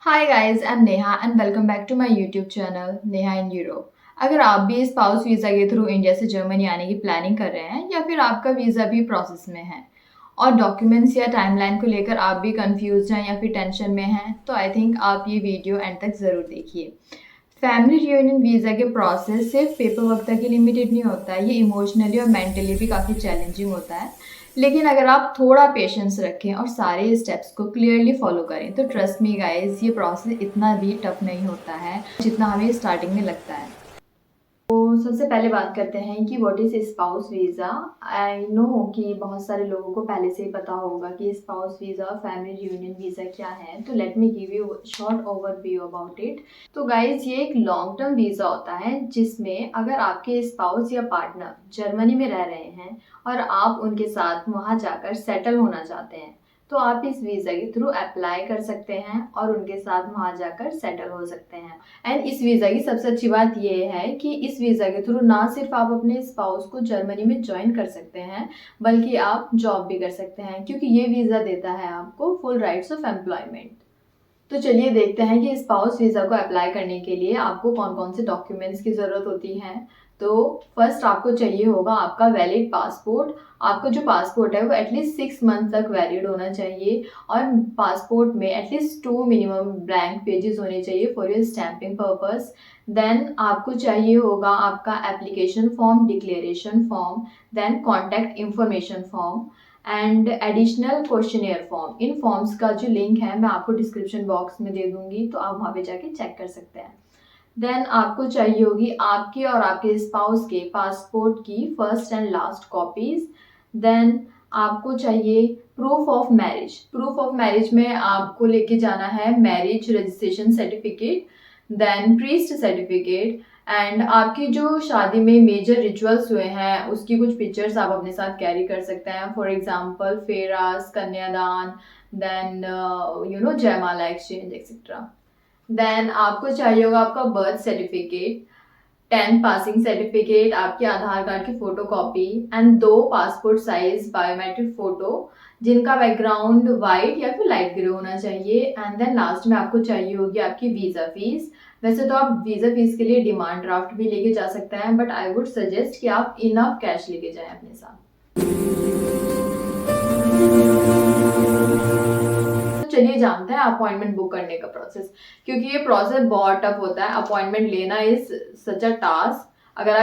Hi guys, I am Neha and welcome back to my YouTube channel Neha in Europe. अगर आप भी spouse visa के through India से Germany आने की प्लानिंग कर रहे हैं या फिर आपका वीज़ा भी प्रोसेस में है और डॉक्यूमेंट्स या टाइमलाइन को लेकर आप भी कंफ्यूज हैं या फिर टेंशन में हैं, तो आई थिंक आप ये वीडियो एंड तक ज़रूर देखिए। फैमिली रियूनियन वीज़ा के प्रोसेस सिर्फ पेपर वर्क तक ही लिमिटेड नहीं होता है, ये इमोशनली और मेंटली भी काफ़ी चैलेंजिंग होता है। लेकिन अगर आप थोड़ा पेशेंस रखें और सारे स्टेप्स को क्लियरली फॉलो करें तो ट्रस्ट मी गाइस, ये प्रोसेस इतना भी टफ नहीं होता है जितना हमें स्टार्टिंग में लगता है। तो सबसे पहले बात करते हैं कि what is spouse visa. I know कि बहुत सारे लोगों को पहले से ही पता होगा कि स्पाउस वीज़ा और फैमिली रियूनियन वीज़ा क्या है, तो let me give you short overview about it. तो गाइज, ये एक लॉन्ग टर्म वीज़ा होता है जिसमें अगर आपके स्पाउस या पार्टनर जर्मनी में रह रहे हैं और आप उनके साथ वहाँ जाकर सेटल होना चाहते हैं, तो आप इस वीज़ा के थ्रू अप्लाई कर सकते हैं और उनके साथ वहाँ जाकर सेटल हो सकते हैं। एंड इस वीज़ा की सबसे अच्छी बात ये है कि इस वीज़ा के थ्रू ना सिर्फ आप अपने स्पाउस को जर्मनी में ज्वाइन कर सकते हैं, बल्कि आप जॉब भी कर सकते हैं, क्योंकि ये वीज़ा देता है आपको फुल राइट्स ऑफ एम्प्लॉयमेंट। तो चलिए देखते हैं कि स्पाउस वीज़ा को अप्लाई करने के लिए आपको कौन कौन से डॉक्यूमेंट्स की ज़रूरत होती है। तो फर्स्ट आपको चाहिए होगा आपका वैलिड पासपोर्ट। आपका जो पासपोर्ट है वो एटलीस्ट 6 मंथ तक वैलिड होना चाहिए और पासपोर्ट में एटलीस्ट 2 मिनिमम ब्लैंक पेजेस होने चाहिए for your stamping purpose. Then आपको चाहिए होगा आपका application form, declaration form, then contact information form and additional questionnaire form. इन फॉर्म्स का जो लिंक है मैं आपको डिस्क्रिप्शन बॉक्स में दे दूंगी, तो आप वहाँ पे जाके चेक कर सकते हैं। देन आपको चाहिए होगी आपके और आपके स्पाउस के पासपोर्ट की first and last copies. Then आपको चाहिए proof of marriage. Proof of marriage में आपको लेके जाना है marriage registration certificate, then priest certificate and आपकी जो शादी में मेजर रिचुअल्स हुए हैं उसकी कुछ पिक्चर्स आप अपने साथ कैरी कर सकते हैं। फॉर एग्जांपल फेरास, कन्यादान, देन जयमाला एक्सचेंज एक्सेट्रा। देन आपको चाहिए होगा आपका birth certificate, 10th passing certificate, आपके आधार कार्ड की photo copy and 2 passport size biometric photo जिनका बैकग्राउंड वाइट या फिर लाइट ग्रे होना चाहिए। एंड देन लास्ट में आपको चाहिए होगी आपकी वीज़ा फीस। वैसे तो आप वीज़ा फीस के लिए डिमांड ड्राफ्ट भी लेके जा सकते हैं, बट आई वुड सजेस्ट कि आप इनफ कैश लेके जाएं अपने साथ। तो चलिए जानते हैं अपॉइंटमेंट बुक करने का प्रोसेस, क्योंकि ये प्रोसेस बहुत टफ होता है। अपॉइंटमेंट लेना इज सच अ टास्क, अगर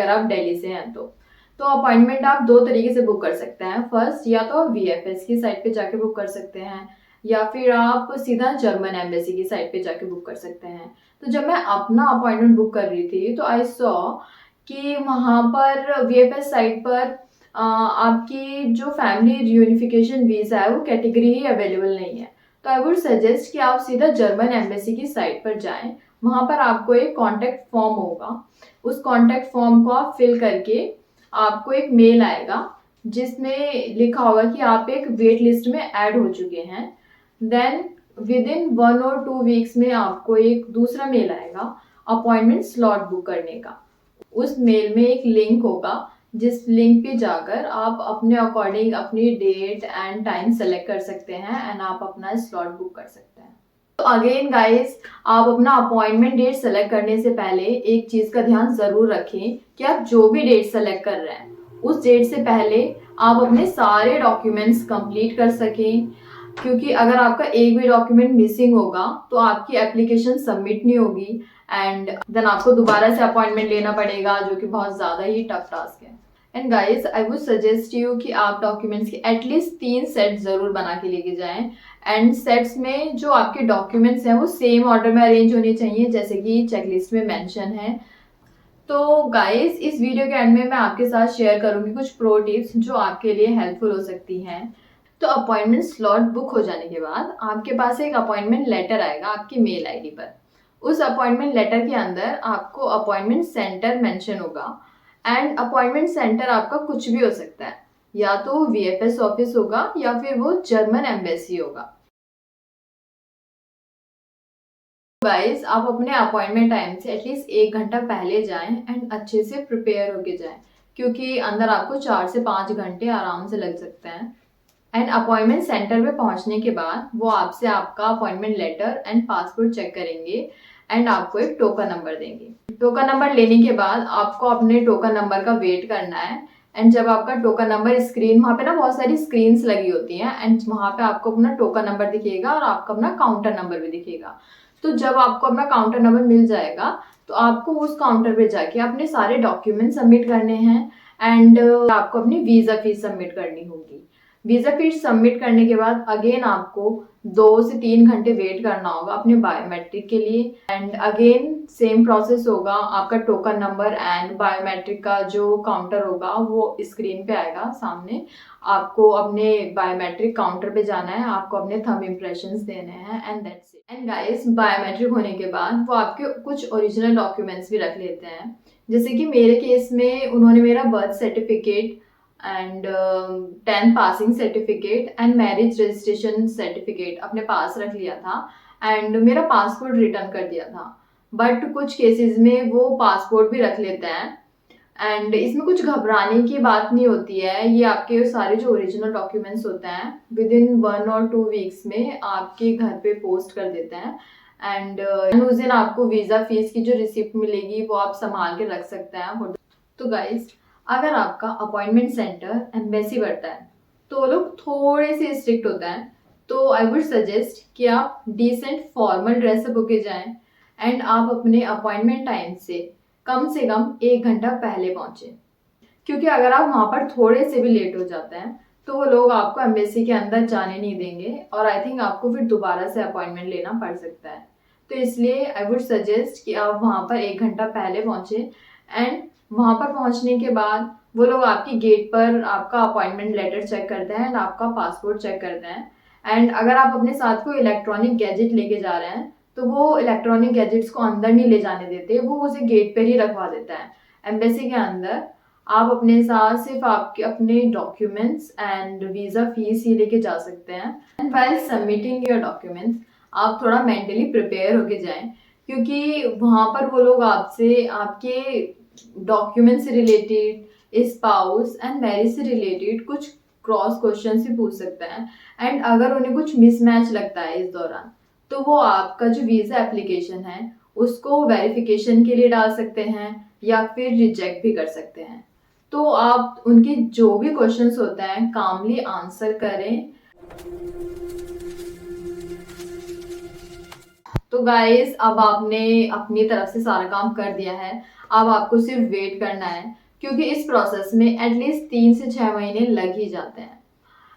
आप दिल्ली से हैं तो अपॉइंटमेंट आप 2 तरीके से बुक कर सकते हैं। फर्स्ट, या तो आप वीएफएस की साइट पे जाके बुक कर सकते हैं या फिर आप सीधा जर्मन एम्बेसी की साइट पे जाके बुक कर सकते हैं। तो जब मैं अपना अपॉइंटमेंट बुक कर रही थी तो आई सॉ कि वहाँ पर वीएफएस साइट पर आपकी जो फैमिली रियूनिफिकेशन वीज़ा है वो कैटेगरी ही अवेलेबल नहीं है। तो आई वुड सजेस्ट कि आप सीधा जर्मन एम्बेसी की साइट पर जाएं। वहाँ पर आपको एक कॉन्टैक्ट फॉर्म होगा, उस कॉन्टैक्ट फॉर्म को आप फिल करके आपको एक मेल आएगा जिसमें लिखा होगा कि आप एक वेट लिस्ट में ऐड हो चुके हैं। देन विद इन 1 और 2 वीक्स में आपको एक दूसरा मेल आएगा अपॉइंटमेंट स्लॉट बुक करने का। उस मेल में एक लिंक होगा जिस लिंक पे जाकर आप अपने अकॉर्डिंग अपनी डेट एंड टाइम सेलेक्ट कर सकते हैं एंड आप अपना स्लॉट बुक कर सकते हैं। तो अगेन गाइस, आप अपना अपॉइंटमेंट डेट सेलेक्ट करने से पहले एक चीज़ का ध्यान ज़रूर रखें कि आप जो भी डेट सेलेक्ट कर रहे हैं उस डेट से पहले आप अपने सारे डॉक्यूमेंट्स कंप्लीट कर सकें, क्योंकि अगर आपका एक भी डॉक्यूमेंट मिसिंग होगा तो आपकी एप्लीकेशन सबमिट नहीं होगी एंड देन आपको दोबारा से अपॉइंटमेंट लेना पड़ेगा, जो कि बहुत ज़्यादा ही टफ टास्क है। And guys, I would suggest you कि आप डॉक्यूमेंट्स के एटलीस्ट 3 सेट ज़रूर बना के लेके जाएं एंड सेट्स में जो आपके डॉक्यूमेंट्स हैं वो सेम ऑर्डर में अरेंज होने चाहिए जैसे कि चेकलिस्ट में मेंशन है। तो गाइस, इस वीडियो के एंड में मैं आपके साथ शेयर करूंगी कुछ प्रो टिप्स जो आपके लिए हेल्पफुल हो सकती हैं। तो अपॉइंटमेंट स्लॉट बुक हो जाने के बाद आपके पास एक अपॉइंटमेंट लेटर आएगा आपकी मेल आईडी पर। उस अपॉइंटमेंट लेटर के अंदर आपको अपॉइंटमेंट सेंटर मेंशन होगा एंड अपॉइंटमेंट सेंटर आपका कुछ भी हो सकता है, या तो वीएफएस ऑफिस होगा या फिर वो जर्मन एम्बेसी होगा। गाइस, आप अपने अपॉइंटमेंट टाइम से एटलीस्ट 1 घंटा पहले जाएं एंड अच्छे से प्रिपेयर होके जाएं, क्योंकि अंदर आपको 4 से 5 घंटे आराम से लग सकते हैं। एंड अपॉइंटमेंट सेंटर पे पहुंचने के बाद वो आपसे आपका appointment letter and passport check करेंगे एंड आपको एक टोकन नंबर देंगे। टोकन नंबर लेने के बाद आपको अपने टोकन नंबर का वेट करना है एंड जब आपका टोकन नंबर स्क्रीन, वहाँ पे ना बहुत सारी स्क्रीन्स लगी होती हैं एंड वहाँ पे आपको अपना टोकन नंबर दिखेगा और आपका अपना काउंटर नंबर भी दिखेगा। तो जब आपको अपना काउंटर नंबर मिल जाएगा तो आपको उस काउंटर पे जाके अपने सारे डॉक्यूमेंट सबमिट करने हैं एंड आपको अपनी वीज़ा फीस सबमिट करनी होगी। वीज़ा फीस सबमिट करने के बाद अगेन आपको 2 से 3 घंटे वेट करना होगा अपने बायोमेट्रिक के लिए एंड अगेन सेम प्रोसेस होगा। आपका टोकन नंबर एंड बायोमेट्रिक का जो काउंटर होगा वो स्क्रीन पे आएगा सामने। आपको अपने बायोमेट्रिक काउंटर पे जाना है, आपको अपने थंब इम्प्रेशंस देने हैं and that's it. And guys, biometric होने के बाद वो आपके कुछ ओरिजिनल डॉक्यूमेंट्स भी रख लेते हैं। जैसे कि मेरे केस में उन्होंने मेरा birth certificate and 10th passing certificate and marriage registration certificate अपने पास रख लिया था एंड मेरा पासपोर्ट रिटर्न कर दिया था। बट कुछ केसेस में वो पासपोर्ट भी रख लेते हैं एंड इसमें कुछ घबराने की बात नहीं होती है। ये आपके सारे जो ओरिजिनल डॉक्यूमेंट्स होते हैं विद इन 1 और 2 वीक्स में आपके घर पे पोस्ट कर देते हैं एंड उस दिन आपको वीज़ा फीस की जो रिसिप्ट मिलेगी वो आप संभाल के रख सकते हैं। तो गाइस, अगर आपका अपॉइंटमेंट सेंटर एम्बेसी पड़ता है तो वो लोग थोड़े से स्ट्रिक्ट होते हैं। तो आई वुड सजेस्ट कि आप डिसेंट फॉर्मल ड्रेसअप होके जाएं एंड आप अपने अपॉइंटमेंट टाइम से कम 1 घंटा पहले पहुंचे, क्योंकि अगर आप वहाँ पर थोड़े से भी लेट हो जाते हैं तो वो लोग आपको एम्बेसी के अंदर जाने नहीं देंगे और आई थिंक आपको फिर दोबारा से अपॉइंटमेंट लेना पड़ सकता है। तो इसलिए आई वुड सजेस्ट कि आप वहाँ पर 1 घंटा पहले पहुँचे एंड वहाँ पर पहुँचने के बाद वो लोग आपकी गेट पर आपका अपॉइंटमेंट लेटर चेक करते हैं एंड आपका पासपोर्ट चेक करते हैं एंड अगर आप अपने साथ कोई इलेक्ट्रॉनिक गैजेट लेके जा रहे हैं तो वो इलेक्ट्रॉनिक गैजेट्स को अंदर नहीं ले जाने देते, वो उसे गेट पर ही रखवा देता है। एम्बेसी के अंदर आप अपने साथ सिर्फ आपके अपने डॉक्यूमेंट्स एंड वीज़ा फीस ही लेके जा सकते हैं and while submitting your documents आप थोड़ा मेंटली प्रिपेयर होके जाएं, क्योंकि वहाँ पर वो लोग आपसे आपके डॉक्यूमेंट से रिलेटेड, स्पाउस एंड मैरिज से रिलेटेड कुछ क्रॉस क्वेश्चन भी पूछ सकते हैं एंड अगर उन्हें कुछ मिसमैच लगता है इस दौरान तो वो आपका जो वीज़ा एप्लीकेशन है उसको वेरिफिकेशन के लिए डाल सकते हैं या फिर रिजेक्ट भी कर सकते हैं। तो आप उनके जो भी क्वेश्चंस होते हैं कामली आंसर करें। तो गाइस, अब आपने अपनी तरफ से सारा काम कर दिया है, अब आपको सिर्फ वेट करना है, क्योंकि इस प्रोसेस में एटलीस्ट 3 से 6 महीने लग ही जाते हैं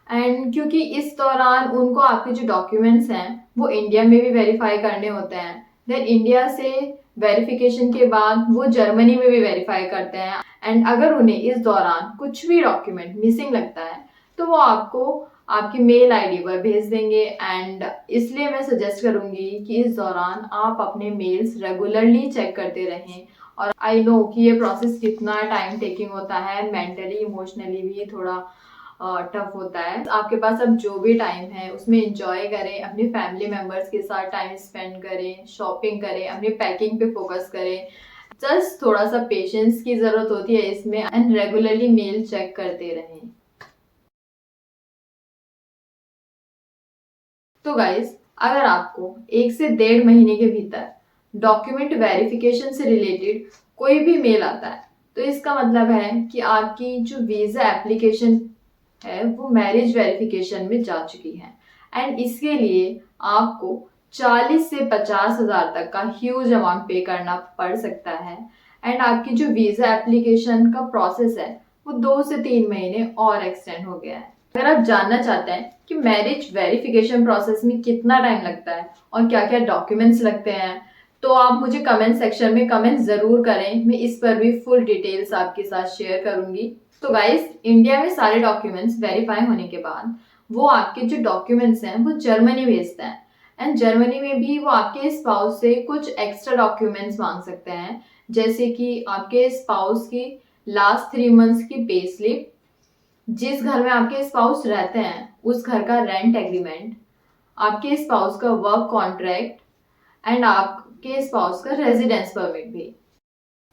एंड क्योंकि इस दौरान उनको आपके जो डॉक्यूमेंट्स हैं वो इंडिया में भी वेरीफाई करने होते हैं, देन इंडिया से वेरिफिकेशन के बाद वो जर्मनी में भी वेरीफाई करते हैं एंड अगर उन्हें इस दौरान कुछ भी डॉक्यूमेंट मिसिंग लगता है तो वो आपको आपकी मेल आईडी पर भेज देंगे एंड इसलिए मैं सजेस्ट करूंगी कि इस दौरान आप अपने मेल्स रेगुलरली चेक करते रहें। और आई नो कि ये प्रोसेस कितना टाइम टेकिंग होता है, मेंटली इमोशनली भी थोड़ा टफ होता है। आपके पास अब जो भी टाइम है उसमें इंजॉय करें, अपनी फैमिली मेम्बर्स के साथ टाइम स्पेंड करें, शॉपिंग करें, अपनी पैकिंग पे फोकस करें। जस्ट थोड़ा सा पेशेंस की ज़रूरत होती है इसमें एंड रेगुलरली मेल चेक करते रहें। तो गाइज, अगर आपको 1 से 1.5 महीने के भीतर डॉक्यूमेंट वेरिफिकेशन से रिलेटेड कोई भी मेल आता है तो इसका मतलब है कि आपकी जो वीज़ा एप्लीकेशन है वो मैरिज वेरिफिकेशन में जा चुकी है एंड इसके लिए आपको 40 से 50 हज़ार तक का ह्यूज अमाउंट पे करना पड़ सकता है एंड आपकी जो वीज़ा एप्लीकेशन का प्रोसेस है वो 2 से 3 महीने और एक्सटेंड हो गया है। अगर आप जानना चाहते हैं कि मैरिज वेरिफिकेशन प्रोसेस में कितना टाइम लगता है और क्या क्या डॉक्यूमेंट्स लगते हैं तो आप मुझे कमेंट सेक्शन में कमेंट ज़रूर करें, मैं इस पर भी फुल डिटेल्स आपके साथ शेयर करूंगी। तो गाइस, इंडिया में सारे डॉक्यूमेंट्स वेरीफाई होने के बाद वो आपके जो डॉक्यूमेंट्स हैं वो जर्मनी भेजते हैं एंड जर्मनी में भी वो आपके स्पाउस से कुछ एक्स्ट्रा डॉक्यूमेंट्स मांग सकते हैं, जैसे कि आपके स्पाउस की लास्ट 3 मंथ्स की पे स्लिप, जिस घर में आपके स्पाउस रहते हैं उस घर का रेंट एग्रीमेंट, आपके स्पाउस का वर्क कॉन्ट्रैक्ट एंड आपके स्पाउस का रेजिडेंस परमिट भी।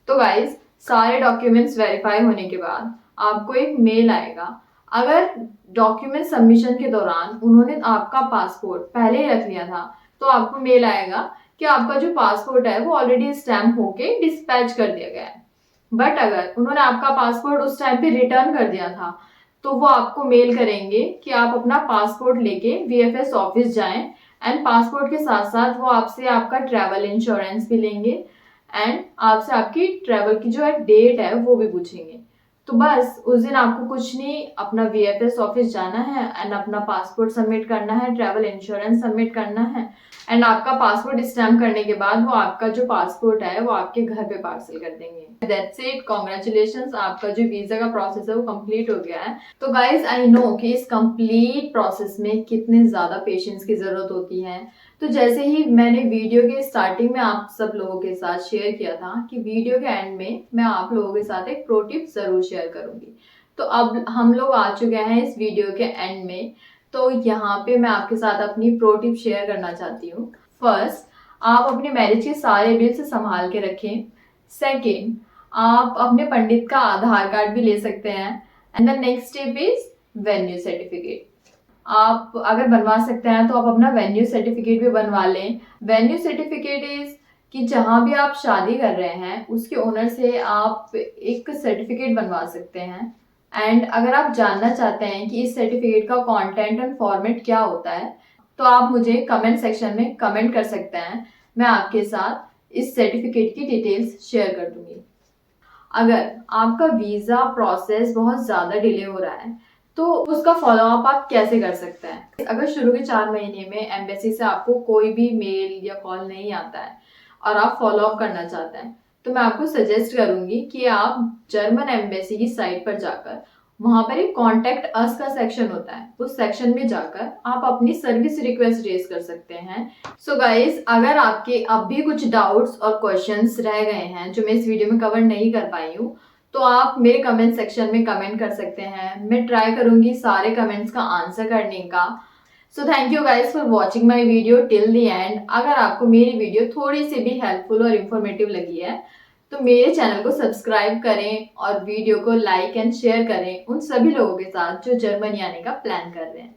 तो गाइस, सारे डॉक्यूमेंट्स वेरीफाई होने के बाद आपको एक मेल आएगा अगर डॉक्यूमेंट सबमिशन के दौरान उन्होंने आपका पासपोर्ट पहले ही रख लिया था तो आपको मेल आएगा कि आपका जो पासपोर्ट है वो ऑलरेडी स्टैम्प होके डिस्पैच कर दिया गया है। बट अगर उन्होंने आपका पासपोर्ट उस टाइम पे रिटर्न कर दिया था तो वो आपको मेल करेंगे कि आप अपना पासपोर्ट लेके वीएफएस ऑफिस जाएं एंड पासपोर्ट के साथ साथ वो आपसे आपका ट्रैवल इंश्योरेंस भी लेंगे एंड आपसे आपकी ट्रैवल की जो है डेट है वो भी पूछेंगे। तो बस उस दिन आपको कुछ नहीं, अपना वीएफएस ऑफिस जाना है एंड अपना पासपोर्ट सबमिट करना है, ट्रैवल इंश्योरेंस सबमिट करना है एंड आपका पासपोर्ट स्टैम्प करने के बाद वो आपका जो पासपोर्ट है वो आपके घर पे पार्सल कर देंगे। दैट्स इट, कॉन्ग्रेचुलेशंस, आपका जो वीजा का प्रोसेस है वो कंप्लीट हो गया है। तो गाइज आई नो कि इस कंप्लीट प्रोसेस में कितने ज्यादा पेशेंस की जरूरत होती है। तो जैसे ही मैंने वीडियो के स्टार्टिंग में आप सब लोगों के साथ शेयर किया था कि वीडियो के एंड में मैं आप लोगों के साथ एक प्रो टिप जरूर शेयर करूंगी, तो अब हम लोग आ चुके हैं इस वीडियो के एंड में। तो यहाँ पे मैं आपके साथ अपनी प्रो टिप शेयर करना चाहती हूँ। फर्स्ट, आप अपने मैरिज के सारे बिल्स संभाल के रखें। सेकेंड, आप अपने पंडित का आधार कार्ड भी ले सकते हैं। And the next step is venue certificate. आप अगर बनवा सकते हैं तो आप अपना वेन्यू सर्टिफिकेट भी बनवा लें। वेन्यू सर्टिफिकेट इज कि जहां भी आप शादी कर रहे हैं उसके ओनर से आप एक सर्टिफिकेट बनवा सकते हैं। एंड अगर आप जानना चाहते हैं कि इस सर्टिफिकेट का कंटेंट एंड फॉर्मेट क्या होता है तो आप मुझे कमेंट सेक्शन में कमेंट कर सकते हैं, मैं आपके साथ इस सर्टिफिकेट की डिटेल्स शेयर कर दूंगी। अगर आपका वीजा प्रोसेस बहुत ज्यादा डिले हो रहा है तो उसका फॉलो अप आप कैसे कर सकते हैं। अगर शुरू के 4 महीने में एम्बेसी से आपको कोई भी मेल या कॉल नहीं आता है और आप फॉलो अप करना चाहते हैं तो मैं आपको सजेस्ट करूंगी कि आप जर्मन एम्बेसी की साइट पर जाकर वहां पर एक कॉन्टेक्ट अस का सेक्शन होता है, उस सेक्शन में जाकर आप अपनी सर्विस रिक्वेस्ट रेज कर सकते हैं। सो गाइज, अगर आपके अब भी कुछ डाउट्स और क्वेश्चंस रह गए हैं जो मैं इस वीडियो में कवर नहीं कर पाई हूँ तो आप मेरे कमेंट सेक्शन में कमेंट कर सकते हैं। मैं ट्राई करूंगी सारे कमेंट्स का आंसर करने का। So thank you guys for watching my video till the end. अगर आपको मेरी वीडियो थोड़ी सी भी हेल्पफुल और इन्फॉर्मेटिव लगी है तो मेरे चैनल को सब्सक्राइब करें और वीडियो को लाइक एंड शेयर करें उन सभी लोगों के साथ जो जर्मनी आने का प्लान कर रहे हैं।